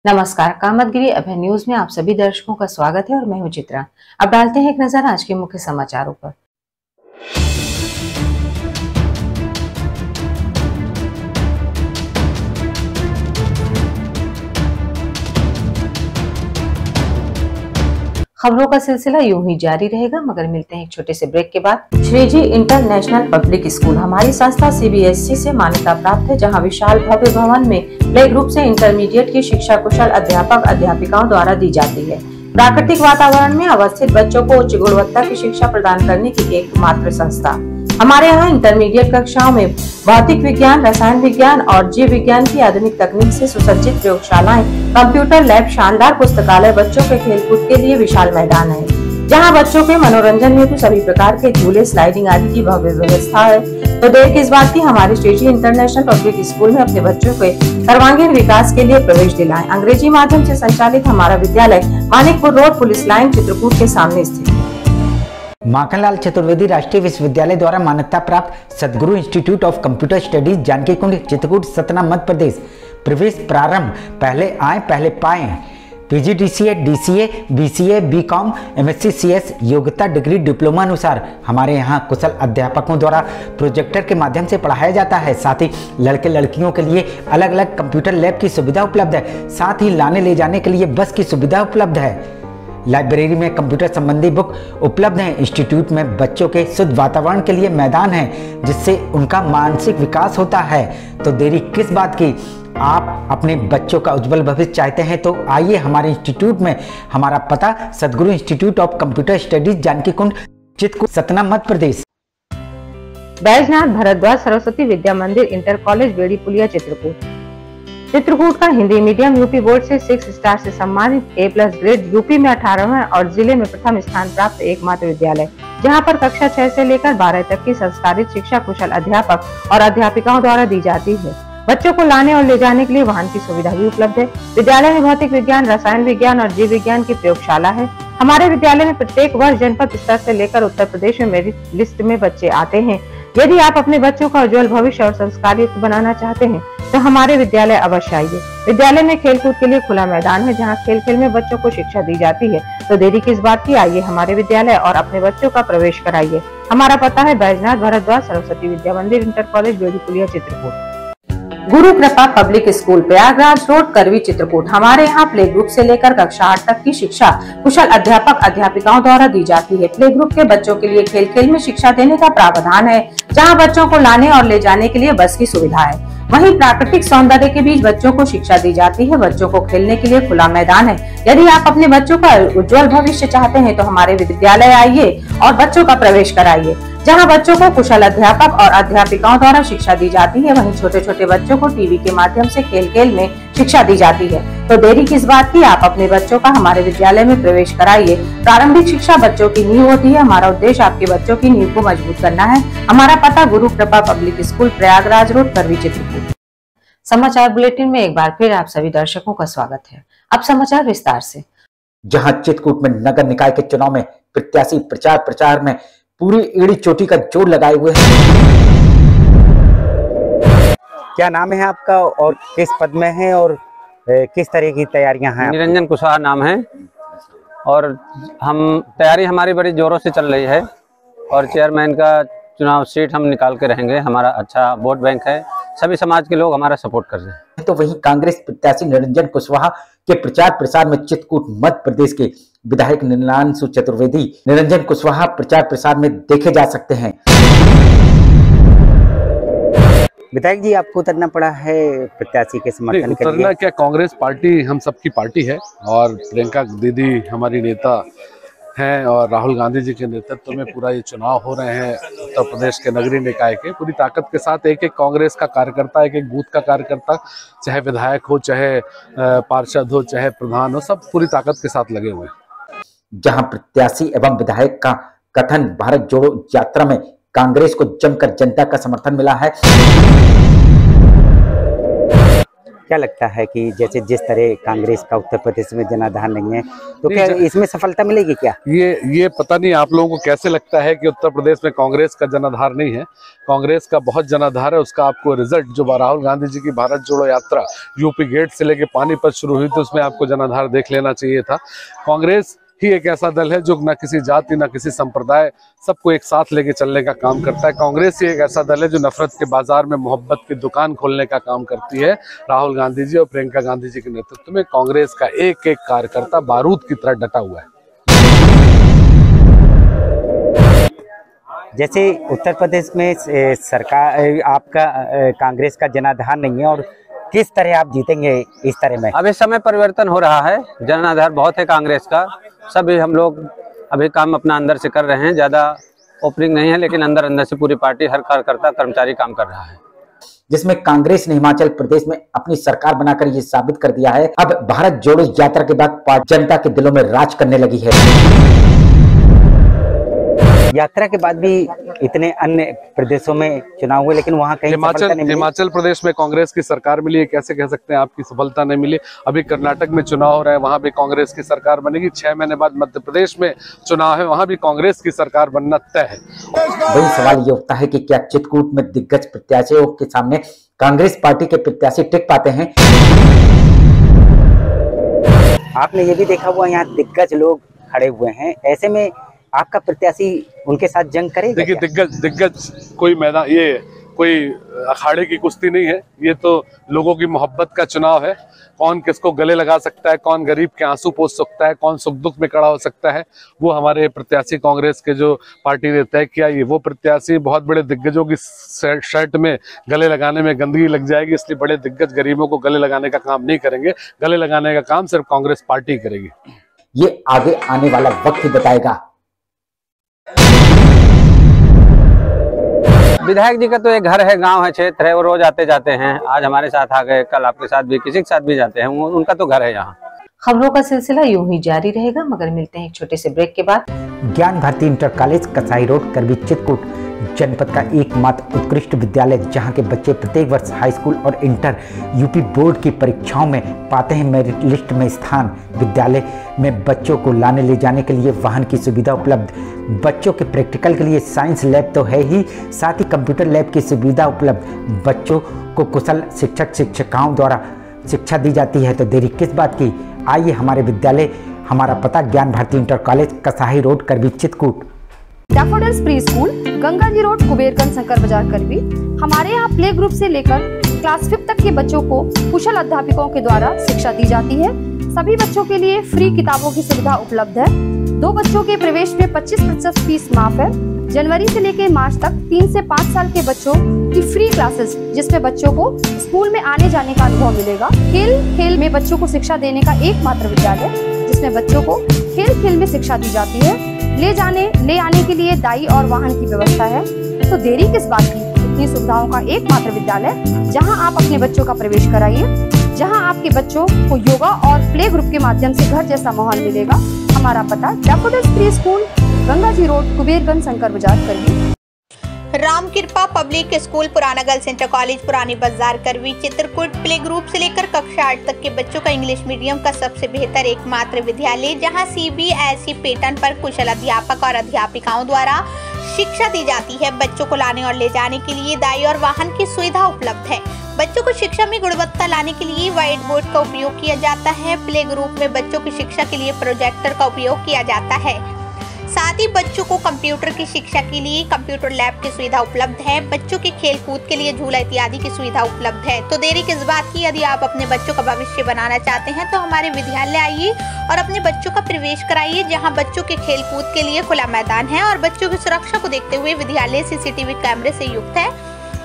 नमस्कार, कामतगिरी अभय न्यूज में आप सभी दर्शकों का स्वागत है और मैं हूं चित्रा। अब डालते हैं एक नजर आज के मुख्य समाचारों पर। खबरों का सिलसिला यूं ही जारी रहेगा, मगर मिलते हैं एक छोटे से ब्रेक के बाद। श्रीजी इंटरनेशनल पब्लिक स्कूल हमारी संस्था CBSE से मान्यता प्राप्त है, जहां विशाल भव्य भवन में प्ले ग्रुप से इंटरमीडिएट की शिक्षा कुशल अध्यापक अध्यापिकाओं द्वारा दी जाती है। प्राकृतिक वातावरण में अवस्थित बच्चों को उच्च गुणवत्ता की शिक्षा प्रदान करने की एकमात्र संस्था। हमारे यहाँ इंटरमीडिएट कक्षाओं में भौतिक विज्ञान, रसायन विज्ञान और जीव विज्ञान की आधुनिक तकनीक से सुसज्जित प्रयोगशालाएं, कंप्यूटर लैब, शानदार पुस्तकालय, बच्चों के खेलकूद के लिए विशाल मैदान है, जहां बच्चों के मनोरंजन हेतु सभी प्रकार के झूले, स्लाइडिंग आदि की भव्य व्यवस्था है। तो देर किस बात की, हमारे श्रीजी इंटरनेशनल पब्लिक स्कूल में अपने बच्चों के सर्वांगीण विकास के लिए प्रवेश दिलाएं। अंग्रेजी माध्यम से संचालित हमारा विद्यालय Manikpur road, police line, Chitrakoot के सामने स्थित है। माखनलाल चतुर्वेदी राष्ट्रीय विश्वविद्यालय द्वारा मान्यता प्राप्त Sadguru institute of computer studies, Janaki Kund, Chitrakoot, Satna, Madhya Pradesh. प्रवेश प्रारंभ। पहले आए पहले पाए। PGDCA, DCA, BCA, BCom, MSc, CS योग्यता डिग्री डिप्लोमा अनुसार हमारे यहाँ कुशल अध्यापकों द्वारा प्रोजेक्टर के माध्यम से पढ़ाया जाता है। साथ ही लड़के लड़कियों के लिए अलग अलग कंप्यूटर लैब की सुविधा उपलब्ध है। साथ ही लाने ले जाने के लिए बस की सुविधा उपलब्ध है। लाइब्रेरी में कंप्यूटर संबंधी बुक उपलब्ध हैं। इंस्टीट्यूट में बच्चों के शुद्ध वातावरण के लिए मैदान है, जिससे उनका मानसिक विकास होता है। तो देरी किस बात की, आप अपने बच्चों का उज्जवल भविष्य चाहते हैं तो आइए हमारे इंस्टीट्यूट में। हमारा पता Sadguru institute of computer studies, Janaki Kund, Chitrakoot, Satna, Madhya Pradesh. Baijnath Bhardwaj Saraswati Vidya Mandir inter college, बेड़ी पुलिया, चित्रकूट। चित्रकूट का हिंदी मीडियम यूपी बोर्ड से 6 स्टार से सम्मानित A+ ग्रेड, यूपी में 18वां और जिले में प्रथम स्थान प्राप्त एकमात्र विद्यालय, जहां पर कक्षा 6 से लेकर 12 तक की संस्कारित शिक्षा कुशल अध्यापक और अध्यापिकाओं द्वारा दी जाती है। बच्चों को लाने और ले जाने के लिए वाहन की सुविधा भी उपलब्ध है। विद्यालय में भौतिक विज्ञान, रसायन विज्ञान और जीव विज्ञान की प्रयोगशाला है। हमारे विद्यालय में प्रत्येक वर्ष जनपद स्तर से लेकर उत्तर प्रदेश में मेरिट लिस्ट में बच्चे आते हैं। यदि आप अपने बच्चों का उज्जवल भविष्य और संस्कार युक्त बनाना चाहते हैं तो हमारे विद्यालय अवश्य आइए। विद्यालय में खेलकूद के लिए खुला मैदान है, जहां खेल खेल में बच्चों को शिक्षा दी जाती है। तो देरी किस बात की, आइए हमारे विद्यालय और अपने बच्चों का प्रवेश कराइए। हमारा पता है बैजनाथ भारद्वाज सरस्वती विद्या मंदिर इंटर कॉलेज, बेड़ी पुलिया, चित्रकूट। गुरु कृपा पब्लिक स्कूल, प्रयागराज रोड, करवी, चित्रकूट। हमारे यहाँ प्ले ग्रुप से लेकर कक्षा 8 तक की शिक्षा कुशल अध्यापक अध्यापिकाओं द्वारा दी जाती है। प्ले ग्रुप के बच्चों के लिए खेल खेल में शिक्षा देने का प्रावधान है, जहाँ बच्चों को लाने और ले जाने के लिए बस की सुविधा है। वहीं प्राकृतिक सौंदर्य के बीच बच्चों को शिक्षा दी जाती है। बच्चों को खेलने के लिए खुला मैदान है। यदि आप अपने बच्चों का उज्जवल भविष्य चाहते हैं तो हमारे विद्यालय आइए और बच्चों का प्रवेश कराइए, जहां बच्चों को कुशल अध्यापक और अध्यापिकाओं द्वारा शिक्षा दी जाती है। वहीं छोटे छोटे बच्चों को टीवी के माध्यम से खेल खेल में शिक्षा दी जाती है। तो देरी किस बात की, आप अपने बच्चों का हमारे विद्यालय में प्रवेश कराइए। प्रारंभिक शिक्षा बच्चों की नींव होती है। हमारा उद्देश्य आपके बच्चों की नींव को मजबूत करना है। हमारा पता गुरु कृपा पब्लिक स्कूल, प्रयागराज रोड, करवी, चित्रकूट। समाचार बुलेटिन में एक बार फिर आप सभी दर्शकों का स्वागत है। अब समाचार विस्तार से। जहां चित्रकूट में नगर निकाय के चुनाव में प्रत्याशी प्रचार में पूरी एड़ी चोटी का जोर लगाए हुए हैं। क्या नाम है आपका और किस पद में है और किस तरह की तैयारियां हैं? निरंजन कुशवाहा नाम है और हम तैयारी हमारी बड़ी जोरों से चल रही है और चेयरमैन का चुनाव सीट हम निकाल के रहेंगे। हमारा अच्छा वोट बैंक है, सभी समाज के लोग हमारा सपोर्ट कर रहे हैं। तो वहीं कांग्रेस प्रत्याशी निरंजन कुशवाहा के प्रचार प्रसार में चित्रकूट मध्य प्रदेश के विधायक नीलांशु चतुर्वेदी निरंजन कुशवाहा प्रचार प्रसार में देखे जा सकते हैं। विधायक जी, आपको उतरना पड़ा है प्रत्याशी के समर्थन के लिए? उतरना क्या, कांग्रेस पार्टी हम सबकी पार्टी है और प्रियंका दीदी हमारी नेता हैं और राहुल गांधी जी के नेतृत्व में पूरा ये चुनाव हो रहे हैं उत्तर प्रदेश के नगरीय निकाय के। पूरी ताकत के साथ एक एक कांग्रेस का कार्यकर्ता, एक एक बूथ का कार्यकर्ता, चाहे विधायक हो, चाहे पार्षद हो, चाहे प्रधान हो, सब पूरी ताकत के साथ लगे हुए हैं। जहां प्रत्याशी एवं विधायक का कथन भारत जोड़ो यात्रा में कांग्रेस को जमकर जनता का समर्थन मिला है। क्या लगता है कि जैसे जिस तरह कांग्रेस का उत्तर प्रदेश में जनाधार नहीं है, तो क्या इसमें सफलता मिलेगी क्या? ये पता नहीं आप लोगों को कैसे लगता है कि उत्तर प्रदेश में कांग्रेस का जनाधार नहीं है। कांग्रेस का बहुत जनाधार है। उसका आपको रिजल्ट जो राहुल गांधी जी की भारत जोड़ो यात्रा यूपी गेट से लेके पानीपत शुरू हुई, तो उसमें आपको जनाधार देख लेना चाहिए था। कांग्रेस ही एक ऐसा दल है जो न किसी जाति न किसी संप्रदाय, सबको एक साथ लेके चलने का काम करता है। कांग्रेस ही एक ऐसा दल है जो नफरत के बाजार में मोहब्बत की दुकान खोलने का काम करती है। राहुल गांधी जी और प्रियंका गांधी जी के नेतृत्व में कांग्रेस का एक एक कार्यकर्ता बारूद की तरह डटा हुआ है। जैसे उत्तर प्रदेश में सरकार आपका कांग्रेस का जनाधार नहीं है, और किस तरह आप जीतेंगे इस तरह में? अब इस समय परिवर्तन हो रहा है, जनाधार बहुत है कांग्रेस का। सभी हम लोग अभी काम अपना अंदर से कर रहे हैं, ज़्यादा ओपनिंग नहीं है, लेकिन अंदर अंदर से पूरी पार्टी, हर कार्यकर्ता कर्मचारी काम कर रहा है। जिसमें कांग्रेस ने हिमाचल प्रदेश में अपनी सरकार बनाकर ये साबित कर दिया है, अब भारत जोड़ो यात्रा के बाद पार्टी जनता के दिलों में राज करने लगी है। यात्रा के बाद भी इतने अन्य प्रदेशों में चुनाव हुए, लेकिन वहां कहीं हिमाचल प्रदेश में कांग्रेस की सरकार मिली है, कैसे कह सकते हैं आपकी सफलता नहीं मिली? अभी कर्नाटक में चुनाव हो रहा है, वहां भी कांग्रेस की सरकार बनेगी। 6 महीने बाद मध्य प्रदेश में चुनाव है, वहां भी कांग्रेस की सरकार बनना तय है। वही सवाल ये उठता है कि क्या चित्रकूट में दिग्गज प्रत्याशियों के सामने कांग्रेस पार्टी के प्रत्याशी टिक पाते हैं? आपने ये भी देखा हुआ यहाँ दिग्गज लोग खड़े हुए हैं, ऐसे में आपका प्रत्याशी उनके साथ जंग करेगा? देखिए, दिग्गज कोई मैदान, ये कोई अखाड़े की कुश्ती नहीं है, ये तो लोगों की मोहब्बत का चुनाव है। कौन किसको गले लगा सकता है, कौन गरीब के आंसू पोंछ सकता है, कौन सुख दुख में खड़ा हो सकता है, वो हमारे प्रत्याशी कांग्रेस के जो पार्टी ने तय किया। ये वो प्रत्याशी बहुत बड़े दिग्गजों की शर्ट में गले लगाने में गंदगी लग जाएगी, इसलिए बड़े दिग्गज गरीबों को गले लगाने का काम नहीं करेंगे। गले लगाने का काम सिर्फ कांग्रेस पार्टी करेगी। ये आगे आने वाला वक्त ही बताएगा। विधायक जी का तो एक घर है, गांव है, क्षेत्र है, वो रोज आते जाते हैं। आज हमारे साथ आ गए, कल आपके साथ भी, किसी के साथ भी जाते हैं, उनका तो घर है यहाँ। खबरों का सिलसिला यूं ही जारी रहेगा, मगर मिलते हैं एक छोटे से ब्रेक के बाद। ज्ञान Bharati inter college Kasai road Karwi Chitrakoot जनपद का एकमात्र उत्कृष्ट विद्यालय, जहां के बच्चे प्रत्येक वर्ष हाई स्कूल और इंटर यूपी बोर्ड की परीक्षाओं में पाते हैं मेरिट लिस्ट में स्थान। विद्यालय में बच्चों को लाने ले जाने के लिए वाहन की सुविधा उपलब्ध, बच्चों के प्रैक्टिकल के लिए साइंस लैब तो है ही, साथ ही कंप्यूटर लैब की सुविधा उपलब्ध। बच्चों को कुशल शिक्षक शिक्षिकाओं द्वारा शिक्षा दी जाती है, तो देरी किस बात की? आइए हमारे विद्यालय, हमारा पता Gyan Bharati inter college Kasai road Karwi Chitrakoot. Daffodils pre school, Ganga ji road, Kuberganj, Shankar Bazaar, Karwi. हमारे यहाँ प्ले ग्रुप से लेकर क्लास 5 तक के बच्चों को कुशल अध्यापकों के द्वारा शिक्षा दी जाती है। सभी बच्चों के लिए फ्री किताबों की सुविधा उपलब्ध है। 2 बच्चों के प्रवेश में 25% फीस माफ है। जनवरी से लेकर मार्च तक 3 से 5 साल के बच्चों की फ्री क्लासेस, जिसमें बच्चों को स्कूल में आने जाने का अनुभव मिलेगा। खेल में बच्चों को शिक्षा देने का एकमात्र विद्यालय, जिसमें बच्चों को खेल में शिक्षा दी जाती है। ले आने के लिए दाई और वाहन की व्यवस्था है। तो देरी किस बात की? इतनी सुविधाओं का एकमात्र विद्यालय, जहां आप अपने बच्चों का प्रवेश कराइए, जहां आपके बच्चों को योगा और प्ले ग्रुप के माध्यम से घर जैसा माहौल मिलेगा। हमारा पता daffodils pre school, Ganga ji road, Kuberganj, Shankar Bazaar, करबी। राम कृपा पब्लिक स्कूल, पुराना गर्ल्स इंटर कॉलेज, पुरानी बाजार, करबी चित्रकूट प्ले ग्रुप से लेकर कक्षा 8 तक के बच्चों का इंग्लिश मीडियम का सबसे बेहतर एकमात्र विद्यालय, जहां CBSE पैटर्न पर कुशल अध्यापक और अध्यापिकाओं द्वारा शिक्षा दी जाती है। बच्चों को लाने और ले जाने के लिए दाई और वाहन की सुविधा उपलब्ध है। बच्चों को शिक्षा में गुणवत्ता लाने के लिए व्हाइट बोर्ड का उपयोग किया जाता है। प्ले ग्रुप में बच्चों की शिक्षा के लिए प्रोजेक्टर का उपयोग किया जाता है। साथ ही बच्चों को कंप्यूटर की शिक्षा के लिए कंप्यूटर लैब की सुविधा उपलब्ध है। बच्चों के खेल कूद के लिए झूला इत्यादि की सुविधा उपलब्ध है। तो देरी किस बात की? यदि आप अपने बच्चों का भविष्य बनाना चाहते हैं तो हमारे विद्यालय आइए और अपने बच्चों का प्रवेश कराइए, जहां बच्चों के खेल कूद के लिए खुला मैदान है और बच्चों की सुरक्षा को देखते हुए विद्यालय CCTV कैमरे से युक्त है।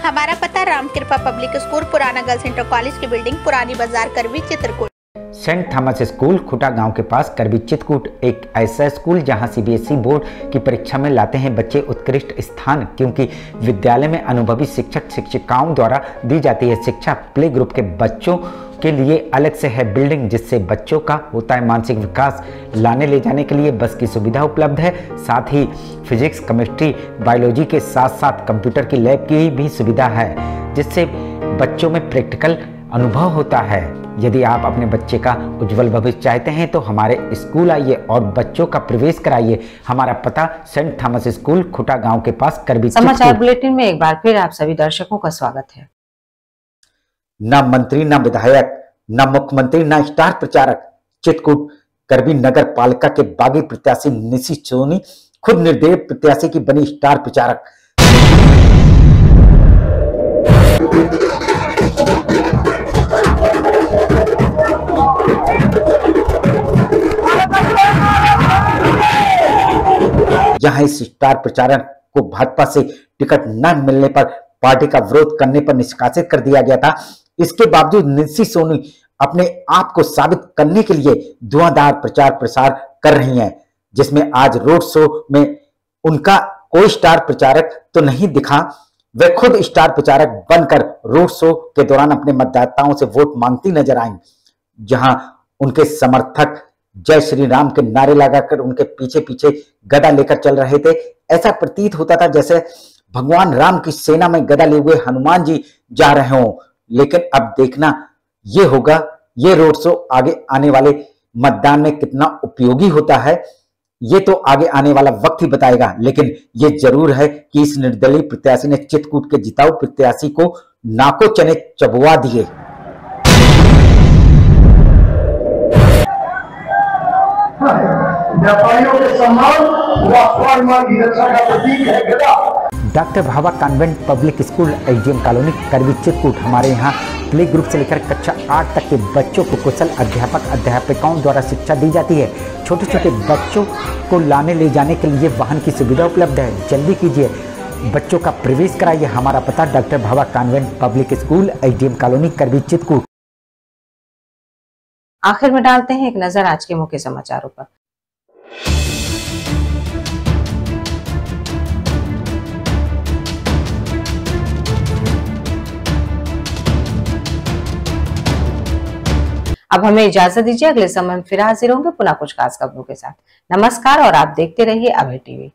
हमारा पता राम कृपा पब्लिक स्कूल, पुराना गर्ल्स इंटर कॉलेज की बिल्डिंग, पुरानी बाजार, करबी चित्रकूट। सेंट थॉमस स्कूल खुटा गांव के पास करबी चित्रकूट एक ऐसा स्कूल जहां CBSE बोर्ड की परीक्षा में लाते हैं बच्चे उत्कृष्ट स्थान, क्योंकि विद्यालय में अनुभवी शिक्षक शिक्षिकाओं द्वारा दी जाती है शिक्षा। प्ले ग्रुप के बच्चों के लिए अलग से है बिल्डिंग, जिससे बच्चों का होता है मानसिक विकास। लाने ले जाने के लिए बस की सुविधा उपलब्ध है। साथ ही फिजिक्स, केमिस्ट्री, बायोलॉजी के साथ साथ कंप्यूटर की लैब की भी सुविधा है, जिससे बच्चों में प्रैक्टिकल अनुभव होता है। यदि आप अपने बच्चे का उज्जवल भविष्य चाहते हैं तो हमारे स्कूल आइए और बच्चों का प्रवेश कराइए। हमारा पता सेंट थॉमस स्कूल, खुटा गांव के पास, करबी। समाचार बुलेटिन में एक बार फिर आप सभी दर्शकों का स्वागत है। न मंत्री, न विधायक, न मुख्यमंत्री, न स्टार प्रचारक, चित्रकूट करबी नगर पालिका के बागी प्रत्याशी निशी सोनी खुद निर्दलीय प्रत्याशी की बनी स्टार प्रचारक। जहां इस स्टार प्रचारक को भाजपा से टिकट न मिलने पर पार्टी का विरोध करने पर निष्कासित कर दिया गया था। इसके बावजूद निशी सोनी अपने आप को साबित करने के लिए धुआंधार प्रचार प्रसार कर रही हैं, जिसमें आज रोड शो में उनका कोई स्टार प्रचारक तो नहीं दिखा। वे खुद स्टार प्रचारक बनकर रोड शो के दौरान अपने मतदाताओं से वोट मांगती नजर आईं। जहां उनके समर्थक जय श्री राम के नारे लगाकर उनके पीछे पीछे गदा लेकर चल रहे थे। ऐसा प्रतीत होता था जैसे भगवान राम की सेना में गदा लिए हुए हनुमान जी जा रहे हों। लेकिन अब देखना ये होगा, ये रोड शो आगे आने वाले मतदान में कितना उपयोगी होता है, ये तो आगे आने वाला वक्त ही बताएगा। लेकिन ये जरूर है कि इस निर्दलीय प्रत्याशी ने चित्रकूट के जिताऊ प्रत्याशी को नाको चने चबवा दिए। व्यापारियों के सम्मान व स्वाभिमान की रक्षा का प्रतीक है गदा। Doctor Bhava convent public school, SDM colony, Karwi, Chitrakoot. हमारे यहाँ प्ले ग्रुप से लेकर कक्षा 8 तक के बच्चों को कुशल अध्यापक अध्यापिकाओं द्वारा शिक्षा दी जाती है। छोटे छोटे बच्चों को लाने ले जाने के लिए वाहन की सुविधा उपलब्ध है। जल्दी कीजिए, बच्चों का प्रवेश कराइए। हमारा पता doctor Bhava convent public school, SDM colony, Karwi, Chitrakoot. आखिर में डालते हैं एक नजर आज के मुख्य समाचारों पर। अब हमें इजाजत दीजिए, अगले समय में फिर हाजिर होंगे पुनः कुछ खास खबरों के साथ। नमस्कार और आप देखते रहिए अभय टीवी।